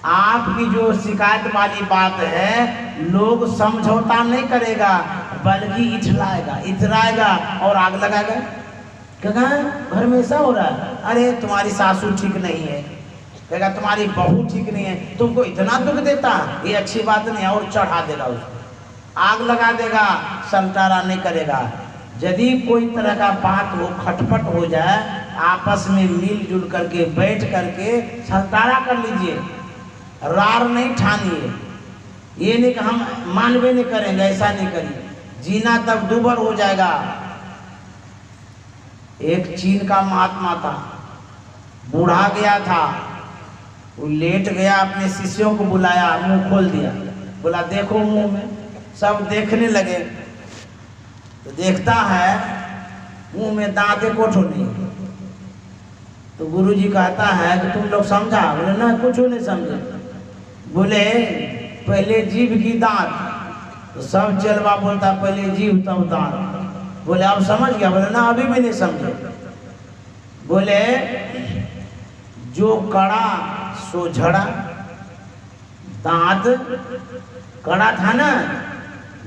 [SPEAKER 1] आपकी जो शिकायत वाली बात है, लोग समझौता नहीं करेगा बल्कि इठलाएगा, इतराएगा और आग लगाएगा। कहेगा घर में ऐसा हो रहा है, अरे तुम्हारी सासू ठीक नहीं है, कहेगा तुम्हारी बहू ठीक नहीं है, तुमको इतना दुख देता, ये अच्छी बात नहीं है, और चढ़ा देगा उसको, आग लगा देगा, संतारा नहीं करेगा। यदि कोई तरह का बात हो, खटपट हो जाए, आपस में मिलजुल करके बैठ करके संतारा कर लीजिए, रार नहीं ठानिए। ये नहीं कि हम मानवे नहीं करेंगे, ऐसा नहीं करिए, जीना तब दूभर हो जाएगा। एक चीन का महात्मा था, बूढ़ा गया था, वो लेट गया, अपने शिष्यों को बुलाया, मुंह खोल दिया, बोला देखो मुंह में। सब देखने लगे तो देखता है मुंह में दांत कोठो नहीं। तो गुरुजी कहता है कि तुम लोग समझा? बोले ना, कुछ नहीं समझे। बोले पहले जीभ की दांत, तो सब चलवा बोलता पहले जीभ तब दांत। बोले अब समझ गया? बोले ना अभी भी नहीं समझे। बोले जो कड़ा सो झड़ा, दांत कड़ा था ना,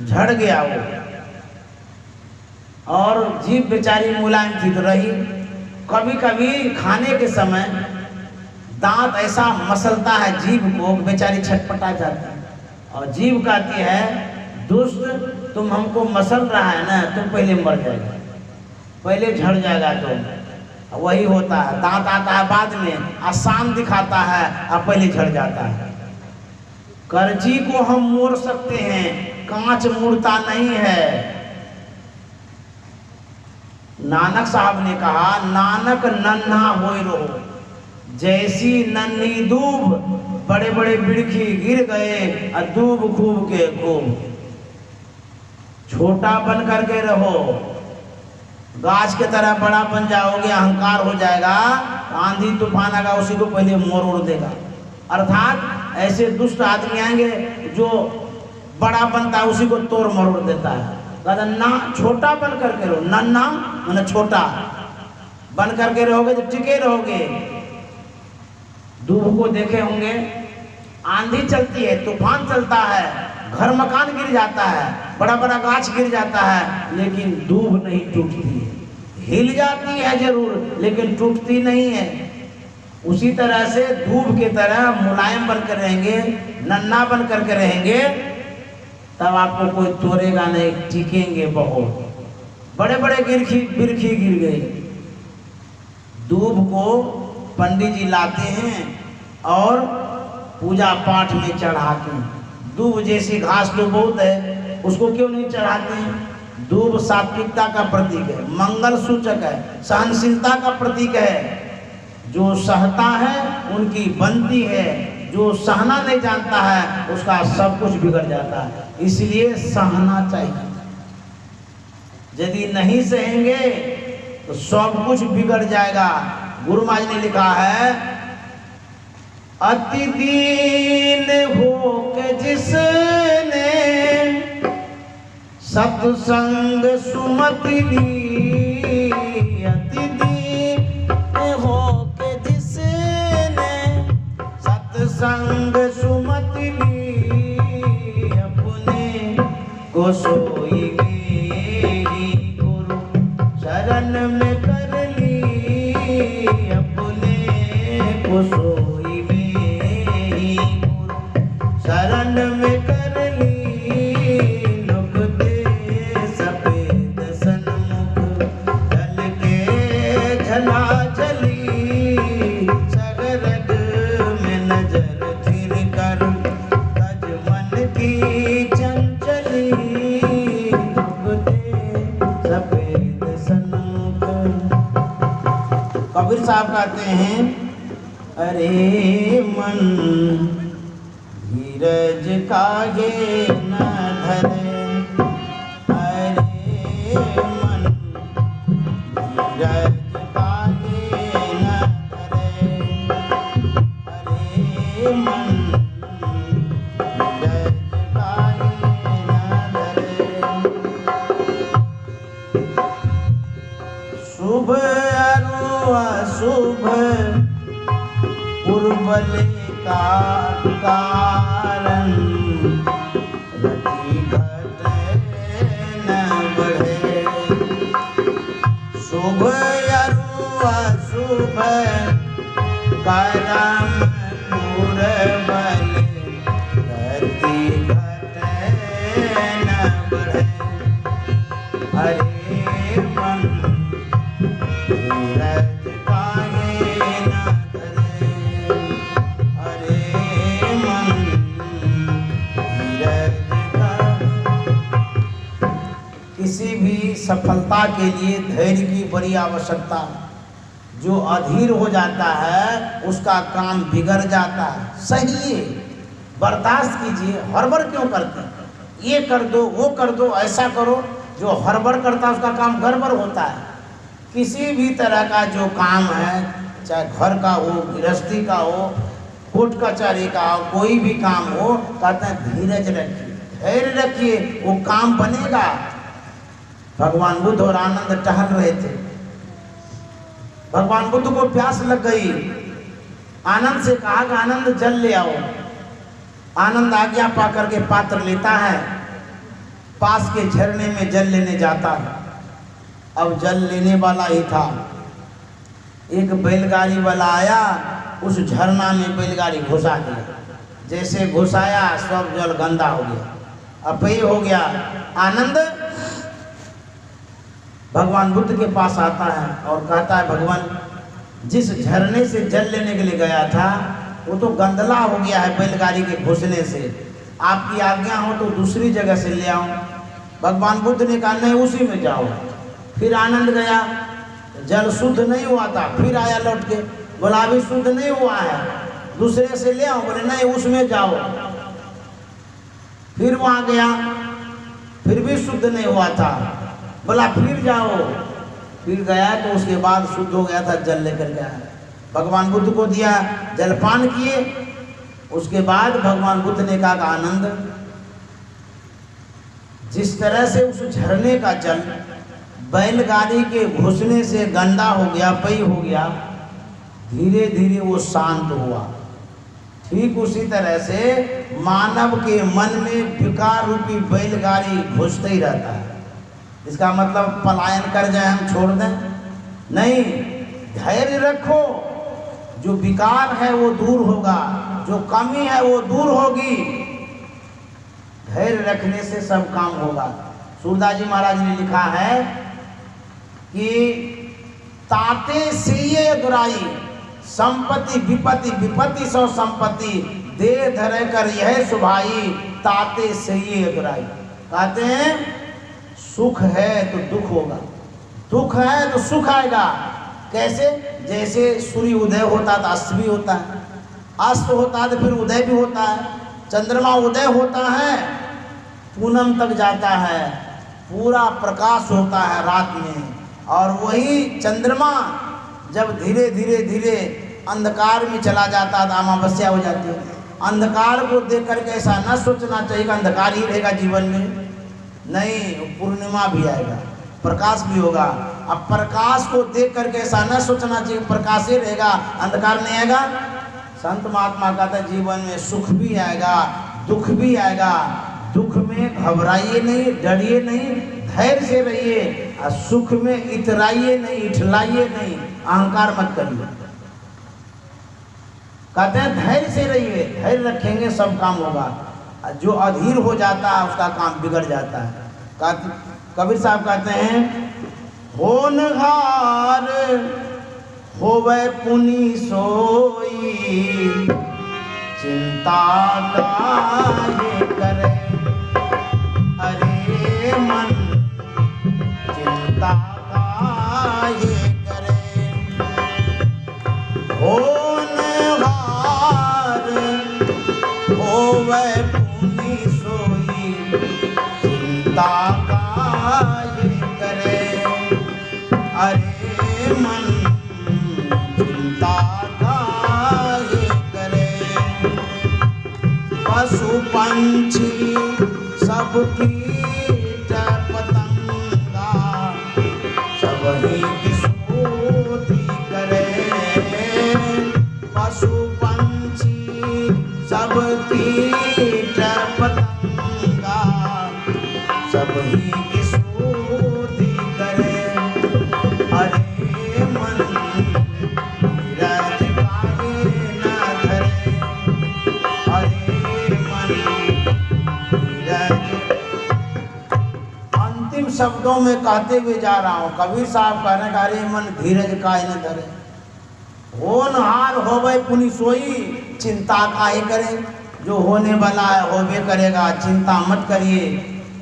[SPEAKER 1] झड़ गया वो, और जीभ बेचारी मुलायम थी तो रही। कभी कभी खाने के समय दांत ऐसा मसलता है जीभ को, बेचारी छटपटा जाती है, और जीभ कहती है दुष्ट तुम हमको मसल रहा है ना, तुम पहले मर जाएगा, पहले झड़ जाएगा तुम। वही होता है, दांत आता है बाद में, आसान दिखाता है और पहले झड़ जाता है। करजी को हम मोड़ सकते हैं, कांच मुड़ता नहीं है। नानक साहब ने कहा, नानक नन्हा होए रहो, जैसी नन्ही दूब, बड़े बड़े बिड़खी गिर गए और दूब खूब के खूब। छोटा बन करके रहो, गाछ के तरह बड़ा बन जाओगे, अहंकार हो जाएगा, आंधी तूफान आएगा उसी को पहले मोड़ देगा। अर्थात ऐसे दुष्ट आदमी आएंगे जो बड़ा बनता है उसी को तोड़ मरोड़ देता है। कहता ना, छोटा बन करके रहो, नन्हा माने छोटा बन करके रहोगे तो टिके रहोगे। दूब को देखे होंगे, आंधी चलती है, तूफान चलता है, घर मकान गिर जाता है, बड़ा बड़ा गाछ गिर जाता है, लेकिन दूब नहीं टूटती है, हिल जाती है जरूर लेकिन टूटती नहीं है। उसी तरह से दूब की तरह मुलायम बनकर रहेंगे, नन्हा बन करके रहेंगे, तब आपको कोई तोड़ेगा नहीं, टिकेंगे बहुत। बड़े बड़े बिरखी गिर गए। दूब को पंडित जी लाते हैं और पूजा पाठ में चढ़ाते हैं। दूब जैसी घास तो बहुत है, उसको क्यों नहीं चढ़ाते हैं? दूब सात्विकता का प्रतीक है, मंगल सूचक है, सहनशीलता का प्रतीक है। जो सहता है उनकी बनती है, जो सहना नहीं जानता है उसका सब कुछ बिगड़ जाता है। इसलिए सहना चाहिए, यदि नहीं सहेंगे तो सब कुछ बिगड़ जाएगा। गुरु महाराज ने लिखा है, अति दीन हो के जिसने सत्संग सुमति ली, अति दीन हो के जिसने सत्संग सुमति ली, अपने को सोई गुरु शरण में कर ली, अपने को सोई गुरु शरण में कर ली, लोग दे की चंचली सफेद सनक। कबीर साहब कहते हैं, अरे मन धीरज काहे न धरे, अरे मन धीरज काहे न धरे, अरे मन शुभ अरु अशुभ पूर्वले का कारण, रति घटे न बढ़े। शुभ अरु अशुभ कर्म पूर्वले, रति घटे न बढ़े। हरे मन धीरज काहे न धरे, हरे मन धीरज काहे। किसी भी सफलता के लिए धैर्य की बड़ी आवश्यकता है। जो अधीर हो जाता है उसका काम बिगड़ जाता है। सही है, बर्दाश्त कीजिए। हड़बड़ क्यों करते हैं? ये कर दो, वो कर दो, ऐसा करो। जो हड़बड़ करता है उसका काम गड़बड़ होता है। किसी भी तरह का जो काम है, चाहे घर का हो, गृहस्थी का हो, कोर्ट कचहरी का हो, कोई भी काम हो, कहते हैं धीरज रखिए, धैर्य रखिए, वो काम बनेगा। भगवान बुद्ध और आनंद टहल रहे थे। भगवान बुद्ध को प्यास लग गई। आनंद से कहा कि आनंद जल ले आओ। आनंद आज्ञा पा करके पात्र लेता है, पास के झरने में जल लेने जाता है। अब जल लेने वाला ही था, एक बैलगाड़ी वाला आया, उस झरना में बैलगाड़ी घुसा दिया। जैसे घुसाया सब जल गंदा हो गया। अब ये हो गया। आनंद भगवान बुद्ध के पास आता है और कहता है, भगवान जिस झरने से जल लेने के लिए गया था वो तो गंदला हो गया है बैलगाड़ी के घुसने से। आपकी आज्ञा हो तो दूसरी जगह से ले आऊं। भगवान बुद्ध ने कहा नहीं, उसी में जाओ। फिर आनंद गया, जल शुद्ध नहीं हुआ था। फिर आया लौट के, बोला अभी शुद्ध नहीं हुआ है, दूसरे से ले आओ। बोले नहीं, उसमें जाओ। फिर वहां गया, फिर भी शुद्ध नहीं हुआ था। बोला फिर जाओ। फिर गया तो उसके बाद शुद्ध हो गया था, जल लेकर गया। भगवान बुद्ध को दिया, जलपान किए। उसके बाद भगवान बुद्ध ने कहा, आनंद जिस तरह से उस झरने का जल बैलगाड़ी के घुसने से गंदा हो गया, पई हो गया, धीरे धीरे वो शांत हुआ। ठीक उसी तरह से मानव के मन में विकार रूपी बैलगाड़ी घुसते ही रहता है। इसका मतलब पलायन कर जाए, हम छोड़ दें? नहीं, धैर्य रखो। जो विकार है वो दूर होगा, जो कमी है वो दूर होगी। धैर्य रखने से सब काम होगा। सूरदास जी महाराज ने लिखा है कि ताते से दुराई, संपत्ति विपत्ति, विपत्ति सो संपत्ति, दे धरे कर यह सुभाई, ताते से दुराई। कहते हैं सुख है तो दुख होगा, दुख है तो सुख आएगा। कैसे? जैसे सूर्य उदय होता है तो अस्त भी होता है, अस्त होता है तो फिर उदय भी होता है। चंद्रमा उदय होता है, पूनम तक जाता है, पूरा प्रकाश होता है रात में। और वही चंद्रमा जब धीरे धीरे धीरे अंधकार में चला जाता है तो अमावस्या हो जाती है। अंधकार को देख करके ऐसा न सोचना चाहिए कि अंधकार ही रहेगा जीवन में। नहीं, पूर्णिमा भी आएगा, प्रकाश भी होगा। अब प्रकाश को देख करके ऐसा न सोचना चाहिए प्रकाश ही रहेगा, अंधकार नहीं आएगा। संत महात्मा कहते हैं जीवन में सुख भी आएगा, दुख भी आएगा। दुख में घबराइए नहीं, डरिए नहीं, धैर्य से रहिए। और सुख में इतराइए नहीं, इठलाइए नहीं, अहंकार मत करिए। कहते हैं धैर्य से रहिए, धैर्य रखेंगे सब काम होगा। जो अधीर हो जाता है उसका काम बिगड़ जाता है। कबीर साहब कहते हैं होनहार होवे पुनि सोई, चिंता काहे करे। पंछी सब कीट पतंगा, सब ही की स्तुति करे। पशु पंछी सब कीट पतंगा, सब ही की स्तुति करे। अरे मन धीरज काहे न धरे, अरे मन धीरज। अंतिम शब्दों में कहते हुए जा रहा हूँ, कबीर साहब कह रहे हैं अरे मन धीरज काहे न धरे। होनहार होवे पुनि सोई, चिंता काहे करें। जो होने वाला है होवे करेगा, चिंता मत करिए।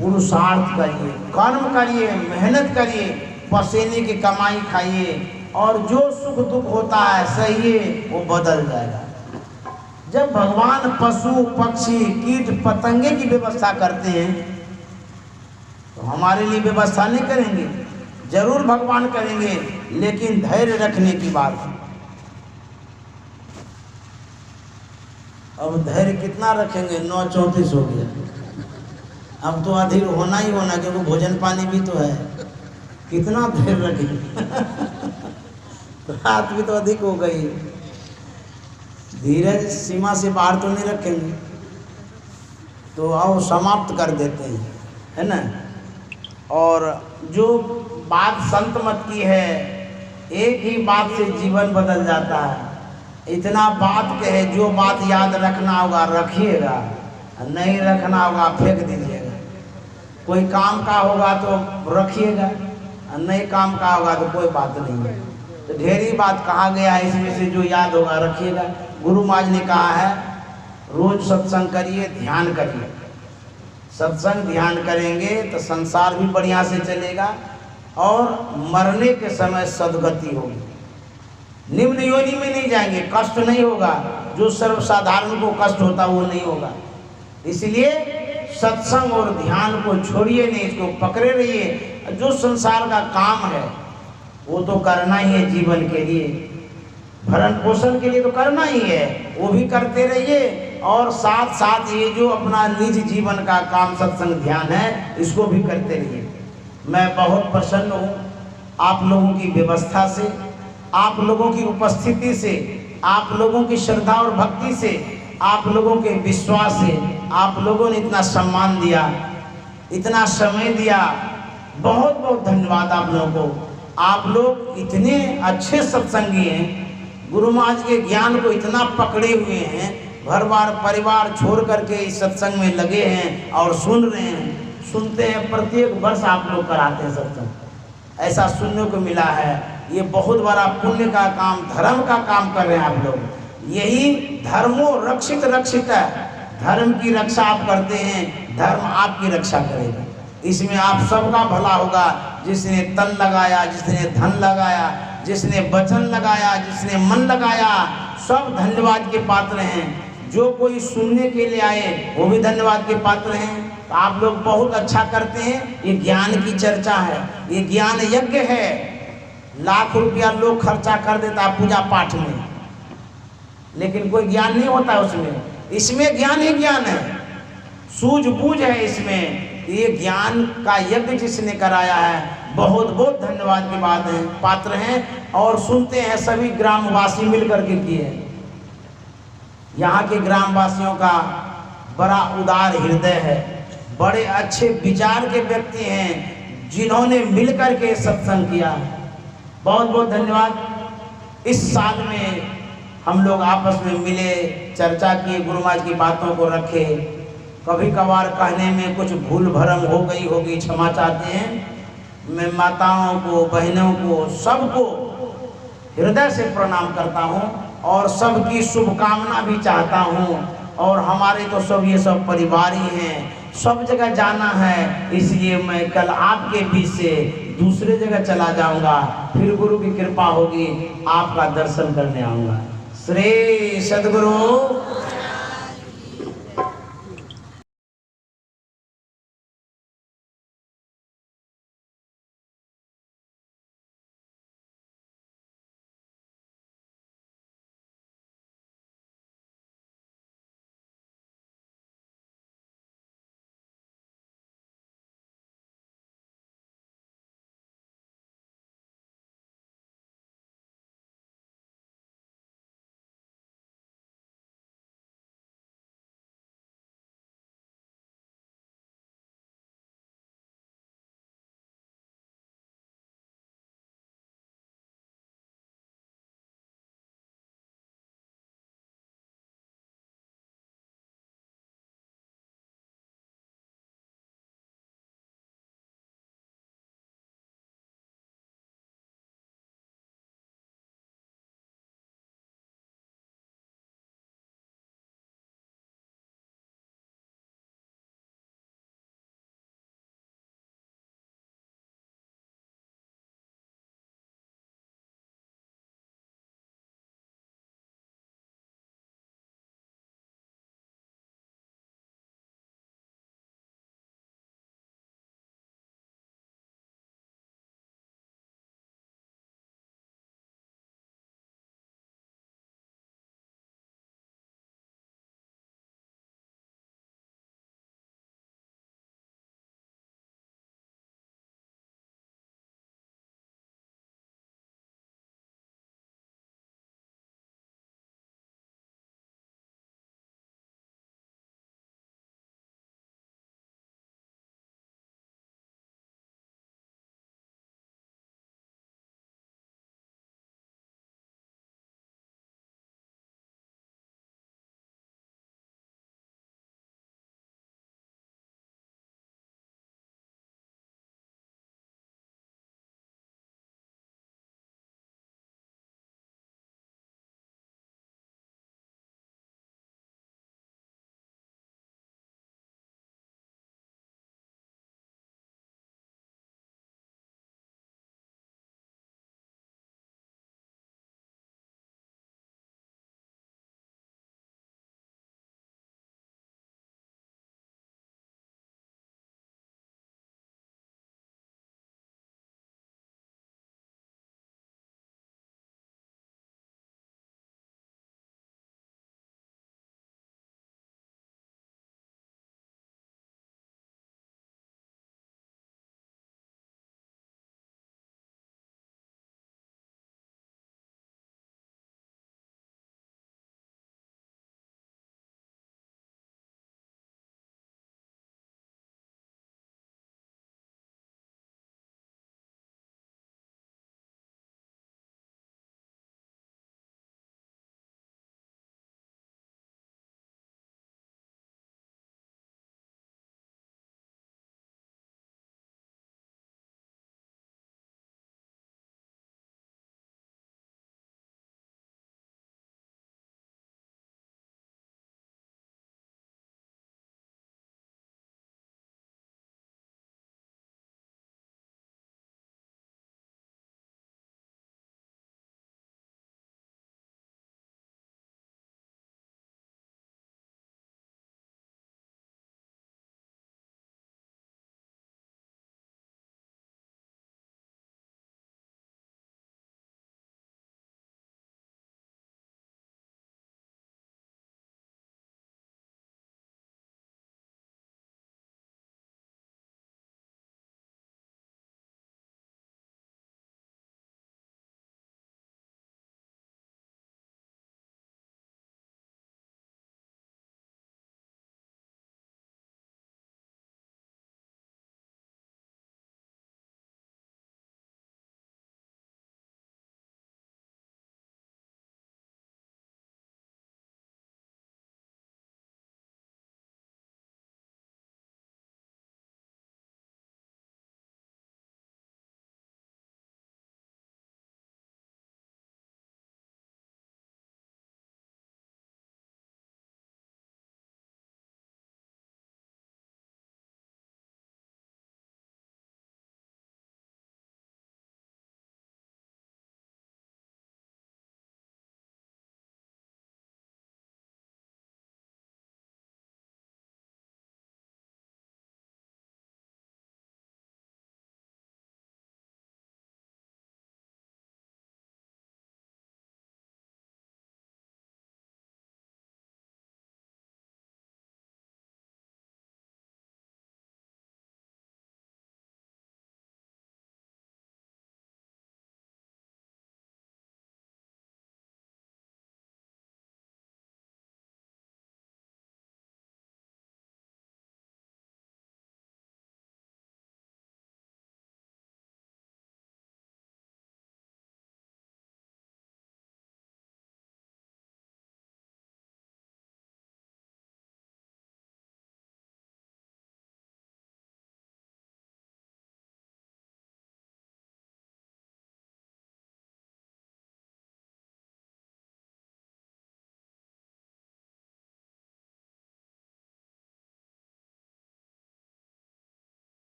[SPEAKER 1] पुरुषार्थ करिए, कर्म करिए, मेहनत करिए, पसीने की कमाई खाइए, और जो सुख दुख होता है सहिए, वो बदल जाएगा। जब भगवान पशु पक्षी कीट पतंगे की व्यवस्था करते हैं तो हमारे लिए व्यवस्था नहीं करेंगे, जरूर भगवान करेंगे, लेकिन धैर्य रखने की बात है। अब धैर्य कितना रखेंगे, 9:34 हो गया। अब तो अधीर होना ही होना, क्योंकि भोजन पानी भी तो है। कितना धैर्य रखेंगे रात भी तो अधिक हो गई। धीरज सीमा से बाहर तो नहीं रखेंगे, तो आओ समाप्त कर देते हैं, है ना। और जो बात संत मत की है, एक ही बात से जीवन बदल जाता है। इतना बात कहे, जो बात याद रखना होगा रखिएगा, नहीं रखना होगा फेंक दीजिएगा। कोई काम का होगा तो रखिएगा, नहीं काम का होगा तो कोई बात नहीं है। तो ढेरी बात कहा गया है, इसमें से जो याद होगा रखिएगा। गुरु महाराज ने कहा है रोज सत्संग करिए, ध्यान करिए। सत्संग ध्यान करेंगे तो संसार भी बढ़िया से चलेगा और मरने के समय सद्गति होगी। निम्न योनि में नहीं जाएंगे, कष्ट नहीं होगा। जो सर्वसाधारण को कष्ट होता वो नहीं होगा। इसलिए सत्संग और ध्यान को छोड़िए नहीं, इसको पकड़े रहिए। जो संसार का काम है वो तो करना ही है, जीवन के लिए, भरण पोषण के लिए तो करना ही है, वो भी करते रहिए। और साथ साथ ये जो अपना निज जीवन का काम सत्संग ध्यान है, इसको भी करते रहिए। मैं बहुत प्रसन्न हूँ आप लोगों की व्यवस्था से, आप लोगों की उपस्थिति से, आप लोगों की श्रद्धा और भक्ति से, आप लोगों के विश्वास से। आप लोगों ने इतना सम्मान दिया, इतना समय दिया, बहुत बहुत धन्यवाद आप लोगों को। आप लोग इतने अच्छे सत्संगी हैं, गुरु महाराज के ज्ञान को इतना पकड़े हुए हैं, घर बार परिवार छोड़ करके इस सत्संग में लगे हैं और सुन रहे हैं, सुनते हैं। प्रत्येक वर्ष आप लोग कराते हैं सत्संग, ऐसा सुनने को मिला है। ये बहुत बड़ा पुण्य का काम, धर्म का काम कर रहे हैं आप लोग। यही धर्मो रक्षित रक्षित है। धर्म की रक्षा आप करते हैं, धर्म आपकी रक्षा करेगा। इसमें आप सबका भला होगा। जिसने तन लगाया, जिसने धन लगाया, जिसने वचन लगाया, जिसने मन लगाया, सब धन्यवाद के पात्र हैं। जो कोई सुनने के लिए आए वो भी धन्यवाद के पात्र हैं। तो आप लोग बहुत अच्छा करते हैं। ये ज्ञान की चर्चा है, ये ज्ञान यज्ञ है। लाख रुपया लोग खर्चा कर देता है पूजा पाठ में, लेकिन कोई ज्ञान नहीं होता उसमें। इसमें ज्ञान ही ज्ञान है, सूझबूझ है इसमें। ये ज्ञान का यज्ञ जिसने कराया है, बहुत बहुत धन्यवाद की बात है, पात्र हैं। और सुनते हैं सभी ग्रामवासी मिलकर के किए। यहाँ के ग्रामवासियों का बड़ा उदार हृदय है, बड़े अच्छे विचार के व्यक्ति हैं, जिन्होंने मिलकर के सत्संग किया। बहुत बहुत धन्यवाद। इस साल में हम लोग आपस में मिले, चर्चा किए, गुरु महाराज की बातों को रखे। कभी कभार कहने में कुछ भूल भरम हो गई होगी, क्षमा चाहते हैं। मैं माताओं को, बहनों को, सबको हृदय से प्रणाम करता हूँ और सबकी शुभकामना भी चाहता हूँ। और हमारे तो सब ये सब परिवार ही हैं, सब जगह जाना है, इसलिए मैं कल आपके बीच से दूसरे जगह चला जाऊंगा। फिर गुरु की कृपा होगी, आपका दर्शन करने आऊँगा। श्री सद्गुरु